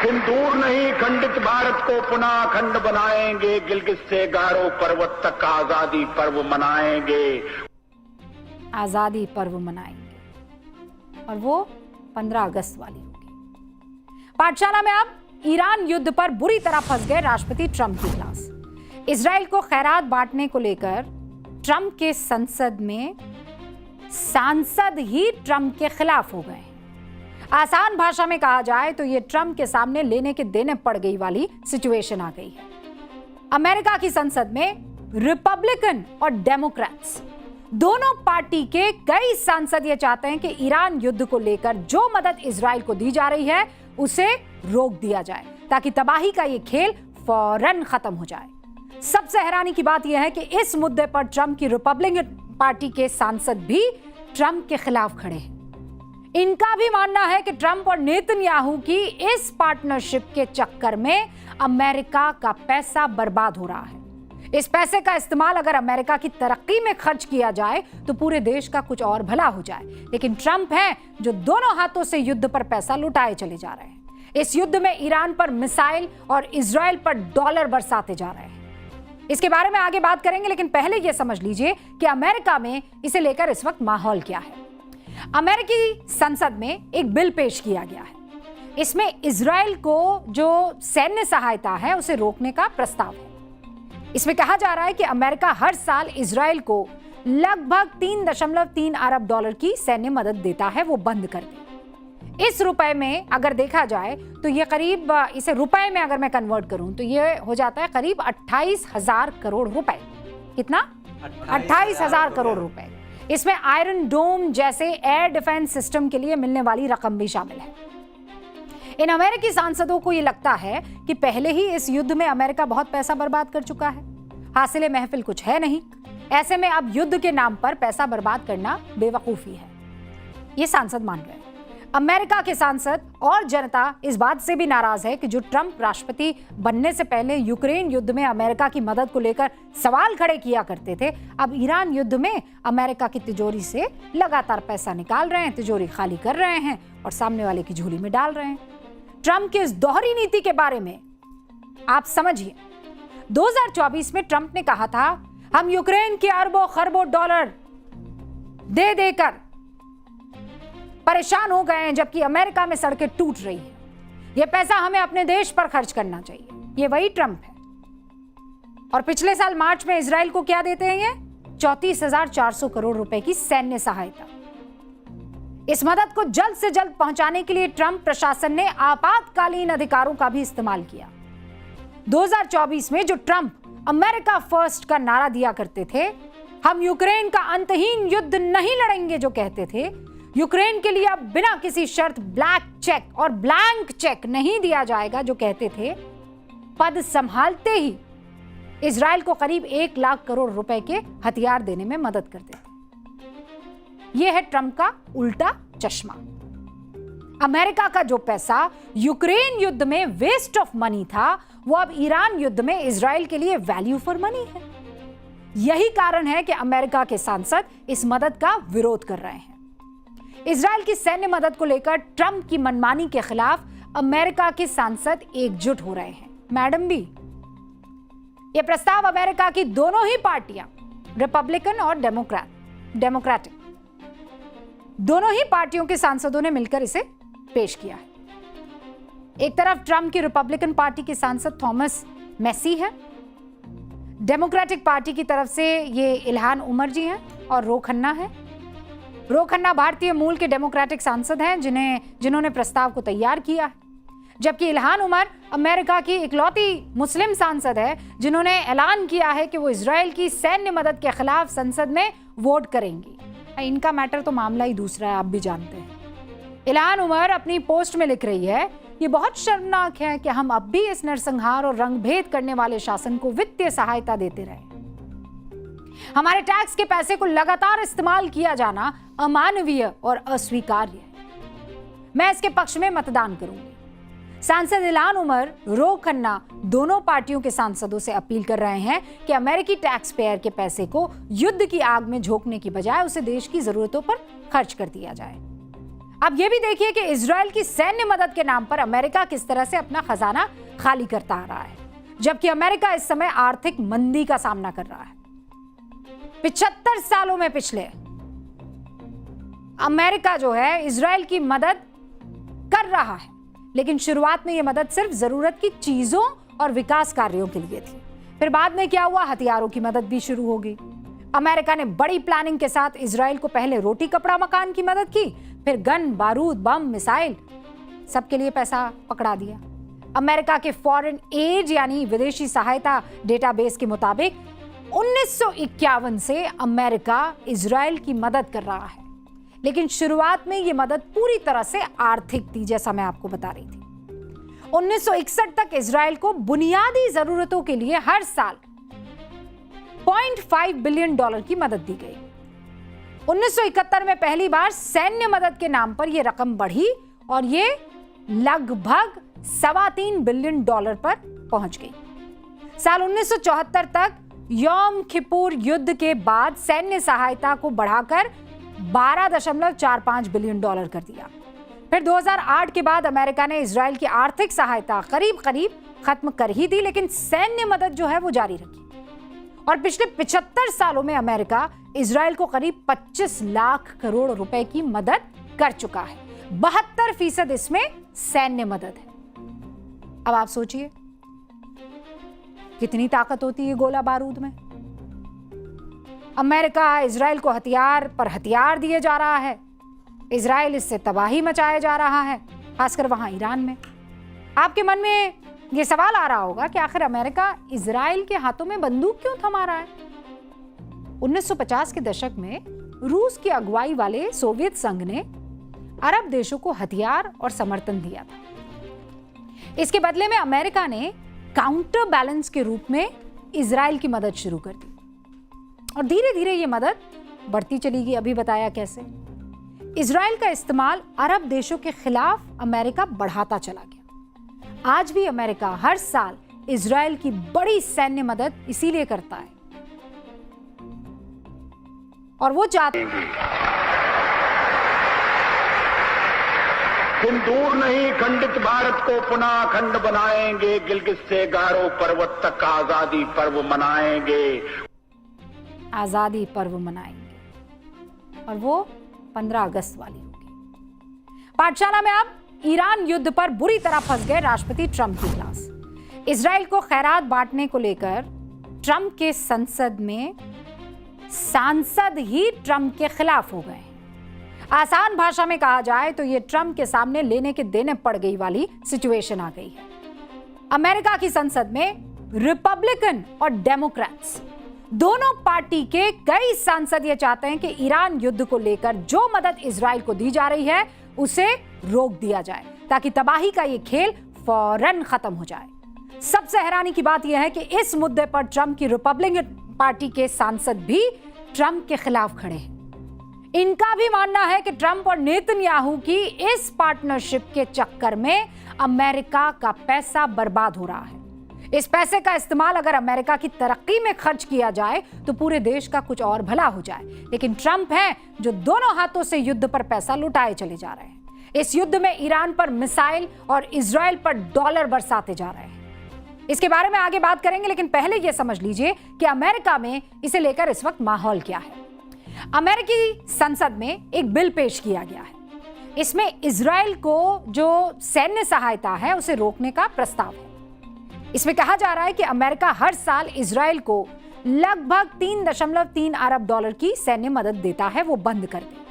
सिंदूर नहीं खंडित भारत को पुनः अखंड बनाएंगे, गिलगित से गारो पर्वत तक आजादी पर्व मनाएंगे। आजादी पर्व मनाएंगे और वो 15 अगस्त वाली होगी। पाठशाला में अब ईरान युद्ध पर बुरी तरह फंस गए राष्ट्रपति ट्रंप की क्लास। इजराइल को खैरात बांटने को लेकर ट्रंप के संसद में सांसद ही ट्रंप के खिलाफ हो गए। आसान भाषा में कहा जाए तो ये ट्रंप के सामने लेने के देने पड़ गई वाली सिचुएशन आ गई है। अमेरिका की संसद में रिपब्लिकन और डेमोक्रेट्स दोनों पार्टी के कई सांसद ये चाहते हैं कि ईरान युद्ध को लेकर जो मदद इजराइल को दी जा रही है उसे रोक दिया जाए ताकि तबाही का ये खेल फौरन खत्म हो जाए। सबसे हैरानी की बात यह है कि इस मुद्दे पर ट्रंप की रिपब्लिकन पार्टी के सांसद भी ट्रंप के खिलाफ खड़े हैं। इनका भी मानना है कि ट्रंप और नेतन्याहू की इस पार्टनरशिप के चक्कर में अमेरिका का पैसा बर्बाद हो रहा है। इस पैसे का इस्तेमाल अगर अमेरिका की तरक्की में खर्च किया जाए तो पूरे देश का कुछ और भला हो जाए, लेकिन ट्रंप हैं जो दोनों हाथों से युद्ध पर पैसा लुटाए चले जा रहे हैं। इस युद्ध में ईरान पर मिसाइल और इजराइल पर डॉलर बरसाते जा रहे हैं। इसके बारे में आगे बात करेंगे, लेकिन पहले यह समझ लीजिए कि अमेरिका में इसे लेकर इस वक्त माहौल क्या है। अमेरिकी संसद में एक बिल पेश किया गया है। इसमें इजराइल को जो सैन्य सहायता है उसे रोकने का प्रस्ताव है। इसमें कहा जा रहा है कि अमेरिका हर साल इजराइल को लगभग 3.3 अरब डॉलर की सैन्य मदद देता है, वो बंद कर दे। इस रुपए में अगर देखा जाए तो ये करीब, इसे रुपए में अगर मैं कन्वर्ट करूं तो ये हो जाता है करीब 28,000 करोड़ रुपए। कितना? 28,000 करोड़ रुपए। इसमें आयरन डोम जैसे एयर डिफेंस सिस्टम के लिए मिलने वाली रकम भी शामिल है। इन अमेरिकी सांसदों को यह लगता है कि पहले ही इस युद्ध में अमेरिका बहुत पैसा बर्बाद कर चुका है, हासिल महफिल कुछ है नहीं। ऐसे में अब युद्ध के नाम पर पैसा बर्बाद करना बेवकूफी है, ये सांसद मान रहे हैं। अमेरिका के सांसद और जनता इस बात से भी नाराज है कि जो ट्रंप राष्ट्रपति बनने से पहले यूक्रेन युद्ध में अमेरिका की मदद को लेकर सवाल खड़े किया करते थे, अब ईरान युद्ध में अमेरिका की तिजोरी से लगातार पैसा निकाल रहे हैं, तिजोरी खाली कर रहे हैं और सामने वाले की झोली में डाल रहे हैं। ट्रंप की इस दोहरी नीति के बारे में आप समझिए। 2024 में ट्रंप ने कहा था, हम यूक्रेन के अरबों खरबों डॉलर दे देकर परेशान हो गए हैं, जबकि अमेरिका में सड़कें टूट रही हैं। यह पैसा हमें अपने देश पर खर्च करना चाहिए। ये वही ट्रंप है। और पिछले साल मार्च में इजराइल को क्या देते हैं? ये 34,400 करोड़ रुपए की सैन्य सहायता। इस मदद को जल्द से जल्द पहुंचाने के लिए ट्रंप प्रशासन ने आपातकालीन अधिकारों का भी इस्तेमाल किया। 2024 में जो ट्रंप अमेरिका फर्स्ट का नारा दिया करते थे, हम यूक्रेन का अंतहीन युद्ध नहीं लड़ेंगे जो कहते थे, यूक्रेन के लिए अब बिना किसी शर्त ब्लैक चेक और ब्लैंक चेक नहीं दिया जाएगा जो कहते थे, पद संभालते ही इजराइल को करीब 1 लाख करोड़ रुपए के हथियार देने में मदद करते थे। यह है ट्रंप का उल्टा चश्मा। अमेरिका का जो पैसा यूक्रेन युद्ध में वेस्ट ऑफ मनी था, वो अब ईरान युद्ध में इजराइल के लिए वैल्यू फॉर मनी है। यही कारण है कि अमेरिका के सांसद इस मदद का विरोध कर रहे हैं। इजराइल की सैन्य मदद को लेकर ट्रंप की मनमानी के खिलाफ अमेरिका के सांसद एकजुट हो रहे हैं। मैडम भी, यह प्रस्ताव अमेरिका की दोनों ही पार्टियां, रिपब्लिकन और डेमोक्रेटिक, दोनों ही पार्टियों के सांसदों ने मिलकर इसे पेश किया है। एक तरफ ट्रंप की रिपब्लिकन पार्टी के सांसद थॉमस मैसी है, डेमोक्रेटिक पार्टी की तरफ से ये इल्हान उमर जी हैं और रो खन्ना है। रो खन्ना भारतीय मूल के डेमोक्रेटिक सांसद हैं जिन्होंने प्रस्ताव को तैयार किया है, जबकि इल्हान उमर अमेरिका की इकलौती मुस्लिम सांसद है जिन्होंने ऐलान किया है कि वो इजराइल की सैन्य मदद के खिलाफ संसद में वोट करेंगी। इनका मैटर तो मामला ही दूसरा है, आप भी जानते हैं। इल्हान उमर अपनी पोस्ट में लिख रही है, ये बहुत शर्मनाक है कि हम अब भी इस नरसंहार और रंगभेद करने वाले शासन को वित्तीय सहायता देते रहे। हमारे टैक्स के पैसे को लगातार इस्तेमाल किया जाना अमानवीय और अस्वीकार्य है। मैं इसके पक्ष में मतदान करूंगी। सांसद इल्हान उमर, रो खन्ना दोनों पार्टियों के सांसदों से अपील कर रहे हैं कि अमेरिकी टैक्स पेयर के पैसे को युद्ध की आग में झोंकने की बजाय उसे देश की जरूरतों पर खर्च कर दिया जाए। अब यह भी देखिए कि इजराइल की सैन्य मदद के नाम पर अमेरिका किस तरह से अपना खजाना खाली करता आ रहा है, जबकि अमेरिका इस समय आर्थिक मंदी का सामना कर रहा है। 75 सालों में पिछले अमेरिका जो है इजराइल की मदद कर रहा है, लेकिन शुरुआत में यह मदद सिर्फ जरूरत की चीजों और विकास कार्यों के लिए थी। फिर बाद में क्या हुआ, हथियारों की मदद भी शुरू हो गई। अमेरिका ने बड़ी प्लानिंग के साथ इजराइल को पहले रोटी कपड़ा मकान की मदद की, फिर गन, बारूद, बम, मिसाइल सबके लिए पैसा पकड़ा दिया। अमेरिका के फॉरेन एड यानी विदेशी सहायता डेटाबेस के मुताबिक 1951 से अमेरिका इजराइल की मदद कर रहा है, लेकिन शुरुआत में यह मदद पूरी तरह से आर्थिक थी, जैसा मैं आपको बता रही थी। 1961 तक इजराइल को बुनियादी जरूरतों के लिए हर साल $0.5 बिलियन की मदद दी गई। 1971 में पहली बार सैन्य मदद के नाम पर यह रकम बढ़ी और यह लगभग $3.25 बिलियन पर पहुंच गई। साल 1974 तक यौम किपुर युद्ध के बाद सैन्य सहायता को बढ़ाकर $12.45 बिलियन कर दिया। फिर 2008 के बाद अमेरिका ने इजराइल की आर्थिक सहायता करीब खत्म कर ही दी, लेकिन सैन्य मदद जो है वो जारी रखी। और पिछले 75 सालों में अमेरिका इजराइल को करीब 25 लाख करोड़ रुपए की मदद कर चुका है। 72% इसमें सैन्य मदद है। अब आप सोचिए कितनी ताकत होती है गोला बारूद में। अमेरिका इजराइल को हथियार पर हथियार दिए जा रहा है, इजराइल इससे तबाही मचाया जा रहा है, खासकर वहां ईरान में। आपके मन में यह सवाल आ रहा होगा कि आखिर अमेरिका इजराइल के हाथों में बंदूक क्यों थमा रहा है। 1950 के दशक में रूस की अगुवाई वाले सोवियत संघ ने अरब देशों को हथियार और समर्थन दिया था। इसके बदले में अमेरिका ने काउंटर बैलेंस के रूप में इजराइल की मदद शुरू कर दी और धीरे धीरे यह मदद बढ़ती चली गई। अभी बताया कैसे। इजराइल का इस्तेमाल अरब देशों के खिलाफ अमेरिका बढ़ाता चला गया। आज भी अमेरिका हर साल इजराइल की बड़ी सैन्य मदद इसीलिए करता है और वो चाहते दिन दूर नहीं, खंडित भारत को पुनः अखंड बनाएंगे, गिलगित से गारो पर्वत तक आजादी पर्व मनाएंगे। आजादी पर्व मनाएंगे और वो 15 अगस्त वाली होगी। पाठशाला में अब ईरान युद्ध पर बुरी तरह फंस गए राष्ट्रपति ट्रंप की क्लास। इजराइल को खैरात बांटने को लेकर ट्रंप के संसद में सांसद ही ट्रंप के खिलाफ हो गए। आसान भाषा में कहा जाए तो ये ट्रंप के सामने लेने के देने पड़ गई वाली सिचुएशन आ गई है। अमेरिका की संसद में रिपब्लिकन और डेमोक्रेट्स दोनों पार्टी के कई सांसद ये चाहते हैं कि ईरान युद्ध को लेकर जो मदद इजराइल को दी जा रही है उसे रोक दिया जाए ताकि तबाही का ये खेल फौरन खत्म हो जाए। सबसे हैरानी की बात यह है कि इस मुद्दे पर ट्रंप की रिपब्लिकन पार्टी के सांसद भी ट्रंप के खिलाफ खड़े हैं। इनका भी मानना है कि ट्रंप और नेतन्याहू की इस पार्टनरशिप के चक्कर में अमेरिका का पैसा बर्बाद हो रहा है। इस पैसे का इस्तेमाल अगर अमेरिका की तरक्की में खर्च किया जाए तो पूरे देश का कुछ और भला हो जाए, लेकिन ट्रंप हैं जो दोनों हाथों से युद्ध पर पैसा लुटाए चले जा रहे हैं। इस युद्ध में ईरान पर मिसाइल और इजराइल पर डॉलर बरसाते जा रहे हैं। इसके बारे में आगे बात करेंगे, लेकिन पहले यह समझ लीजिए कि अमेरिका में इसे लेकर इस वक्त माहौल क्या है। अमेरिकी संसद में एक बिल पेश किया गया है। इसमें इजराइल को जो सैन्य सहायता है उसे रोकने का प्रस्ताव है। इसमें कहा जा रहा है कि अमेरिका हर साल इजराइल को लगभग 3.3 अरब डॉलर की सैन्य मदद देता है, वो बंद कर दे।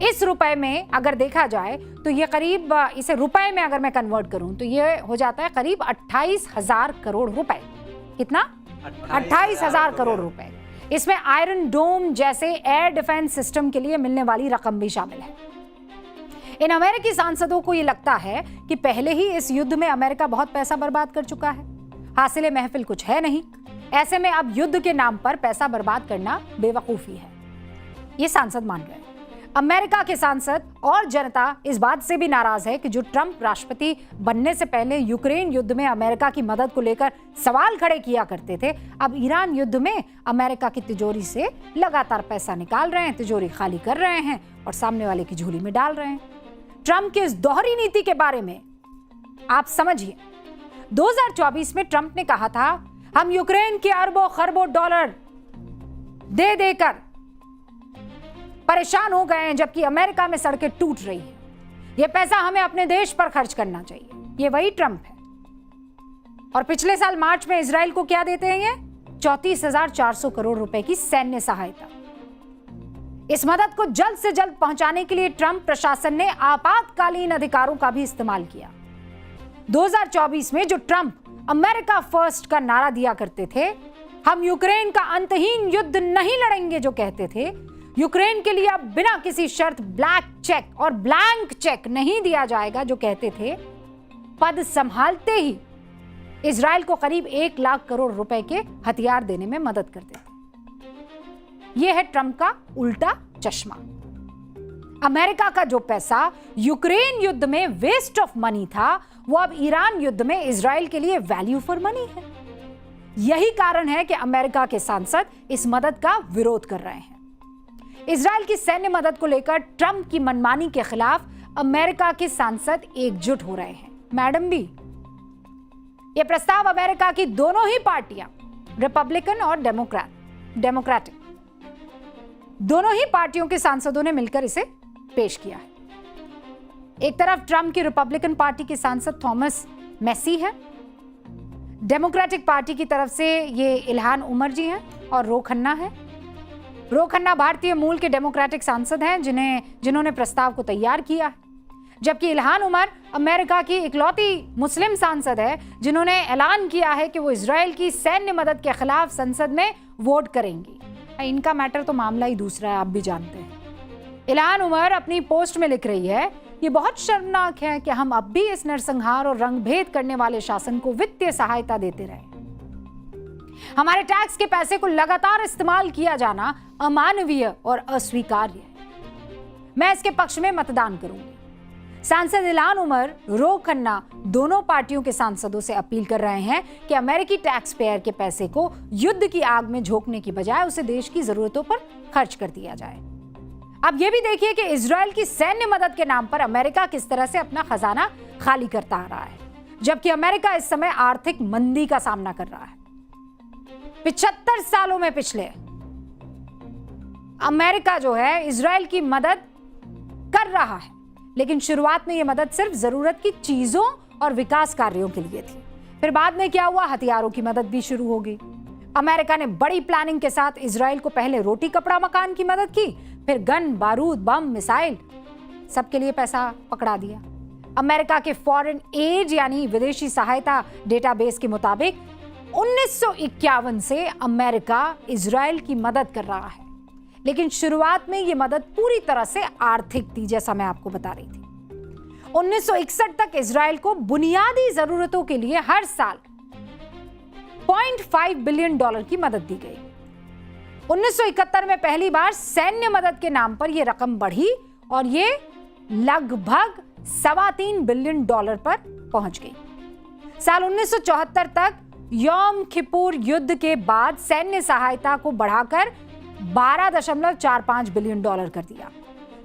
इस रुपए में अगर देखा जाए तो ये करीब, इसे रुपए में अगर मैं कन्वर्ट करूं तो ये हो जाता है करीब 28,000 करोड़ रुपए। कितना? 28,000 करोड़ रुपए। इसमें आयरन डोम जैसे एयर डिफेंस सिस्टम के लिए मिलने वाली रकम भी शामिल है। इन अमेरिकी सांसदों को यह लगता है कि पहले ही इस युद्ध में अमेरिका बहुत पैसा बर्बाद कर चुका है, हासिल महफिल कुछ है नहीं। ऐसे में अब युद्ध के नाम पर पैसा बर्बाद करना बेवकूफी है, ये सांसद मान गए। अमेरिका के सांसद और जनता इस बात से भी नाराज है कि जो ट्रंप राष्ट्रपति बनने से पहले यूक्रेन युद्ध में अमेरिका की मदद को लेकर सवाल खड़े किया करते थे, अब ईरान युद्ध में अमेरिका की तिजोरी से लगातार पैसा निकाल रहे हैं, तिजोरी खाली कर रहे हैं और सामने वाले की झोली में डाल रहे हैं। ट्रंप की इस दोहरी नीति के बारे में आप समझिए। 2024 में ट्रंप ने कहा था, हम यूक्रेन के अरबों खरबों डॉलर दे देकर परेशान हो गए हैं, जबकि अमेरिका में सड़कें टूट रही हैं। यह पैसा हमें अपने देश पर खर्च करना चाहिए। ये वही ट्रंप है। और पिछले साल मार्च में इजराइल को क्या देते हैं? ये 34,400 करोड़ रुपए की सैन्य सहायता। इस मदद को जल्द से जल्द पहुंचाने के लिए ट्रंप प्रशासन ने आपातकालीन अधिकारों का भी इस्तेमाल किया। 2024 में जो ट्रंप अमेरिका फर्स्ट का नारा दिया करते थे, हम यूक्रेन का अंतहीन युद्ध नहीं लड़ेंगे जो कहते थे, यूक्रेन के लिए अब बिना किसी शर्त ब्लैक चेक और ब्लैंक चेक नहीं दिया जाएगा जो कहते थे, पद संभालते ही इजराइल को करीब 1 लाख करोड़ रुपए के हथियार देने में मदद करते थे। यह है ट्रंप का उल्टा चश्मा। अमेरिका का जो पैसा यूक्रेन युद्ध में वेस्ट ऑफ मनी था, वो अब ईरान युद्ध में इजराइल के लिए वैल्यू फॉर मनी है। यही कारण है कि अमेरिका के सांसद इस मदद का विरोध कर रहे हैं। इजराइल की सैन्य मदद को लेकर ट्रंप की मनमानी के खिलाफ अमेरिका के सांसद एकजुट हो रहे हैं। मैडम भी, यह प्रस्ताव अमेरिका की दोनों ही पार्टियां, रिपब्लिकन और डेमोक्रेटिक, दोनों ही पार्टियों के सांसदों ने मिलकर इसे पेश किया है। एक तरफ ट्रंप की रिपब्लिकन पार्टी के सांसद थॉमस मैसी है, डेमोक्रेटिक पार्टी की तरफ से ये इल्हान उमर जी हैं और रो खन्ना है। रो खन्ना भारतीय मूल के डेमोक्रेटिक सांसद हैं जिन्होंने प्रस्ताव को तैयार किया है, जबकि इल्हान उमर अमेरिका की इकलौती मुस्लिम सांसद है जिन्होंने ऐलान किया है कि वो इजराइल की सैन्य मदद के खिलाफ संसद में वोट करेंगी। इनका मैटर तो मामला ही दूसरा है, आप भी जानते हैं। इल्हान उमर अपनी पोस्ट में लिख रही है, ये बहुत शर्मनाक है कि हम अब भी इस नरसंहार और रंगभेद करने वाले शासन को वित्तीय सहायता देते रहे। हमारे टैक्स के पैसे को लगातार इस्तेमाल किया जाना अमानवीय और अस्वीकार्य है। मैं इसके पक्ष में मतदान करूंगी। सांसद इल्हान उमर, रो खन्ना दोनों पार्टियों के सांसदों से अपील कर रहे हैं कि अमेरिकी टैक्स पेयर के पैसे को युद्ध की आग में झोंकने की बजाय उसे देश की जरूरतों पर खर्च कर दिया जाए। अब यह भी देखिए कि इजराइल की सैन्य मदद के नाम पर अमेरिका किस तरह से अपना खजाना खाली करता आ रहा है, जबकि अमेरिका इस समय आर्थिक मंदी का सामना कर रहा है। 75 सालों में पिछले अमेरिका जो है इजराइल की मदद कर रहा है, लेकिन शुरुआत में यह मदद सिर्फ जरूरत की चीजों और विकास कार्यों के लिए थी। फिर बाद में क्या हुआ, हथियारों की मदद भी शुरू हो गई। अमेरिका ने बड़ी प्लानिंग के साथ इजराइल को पहले रोटी कपड़ा मकान की मदद की, फिर गन, बारूद, बम, मिसाइल, सबके लिए पैसा पकड़ा दिया। अमेरिका के फॉरेन एड यानी विदेशी सहायता डेटाबेस के मुताबिक 1951 से अमेरिका इजराइल की मदद कर रहा है, लेकिन शुरुआत में यह मदद पूरी तरह से आर्थिक थी, जैसा मैं आपको बता रही थी। 1961 तक इजराइल को बुनियादी जरूरतों के लिए हर साल $0.5 बिलियन की मदद दी गई। 1971 में पहली बार सैन्य मदद के नाम पर यह रकम बढ़ी और यह लगभग $3.25 बिलियन पर पहुंच गई। साल 1974 तक यौम किपुर युद्ध के बाद सैन्य सहायता को बढ़ाकर $12.45 बिलियन कर दिया।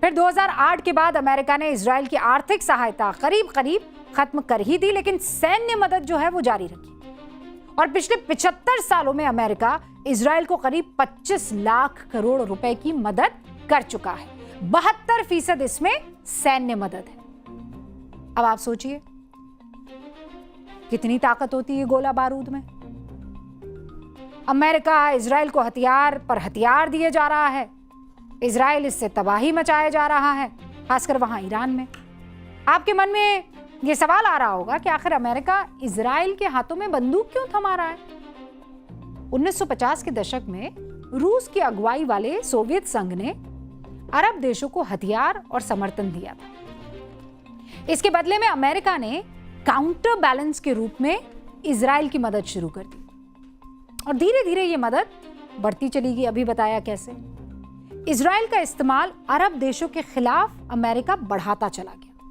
फिर 2008 के बाद अमेरिका ने इजराइल की आर्थिक सहायता करीब खत्म कर ही दी, लेकिन सैन्य मदद जो है वो जारी रखी। और पिछले 75 सालों में अमेरिका इजराइल को करीब 25 लाख करोड़ रुपए की मदद कर चुका है। 72% इसमें सैन्य मदद है। अब आप सोचिए कितनी ताकत होती है गोला बारूद में। अमेरिका इजराइल को हथियार पर हथियार दिए जा रहा है, इजराइल इससे तबाही मचाया जा रहा है, खासकर वहां ईरान में। आपके मन में यह सवाल आ रहा होगा कि आखिर अमेरिका इजराइल के हाथों में बंदूक क्यों थमा रहा है। 1950 के दशक में रूस की अगुवाई वाले सोवियत संघ ने अरब देशों को हथियार और समर्थन दिया था। इसके बदले में अमेरिका ने काउंटर बैलेंस के रूप में इजराइल की मदद शुरू कर दी और धीरे धीरे यह मदद बढ़ती चली गई। अभी बताया कैसे। इजराइल का इस्तेमाल अरब देशों के खिलाफ अमेरिका बढ़ाता चला गया।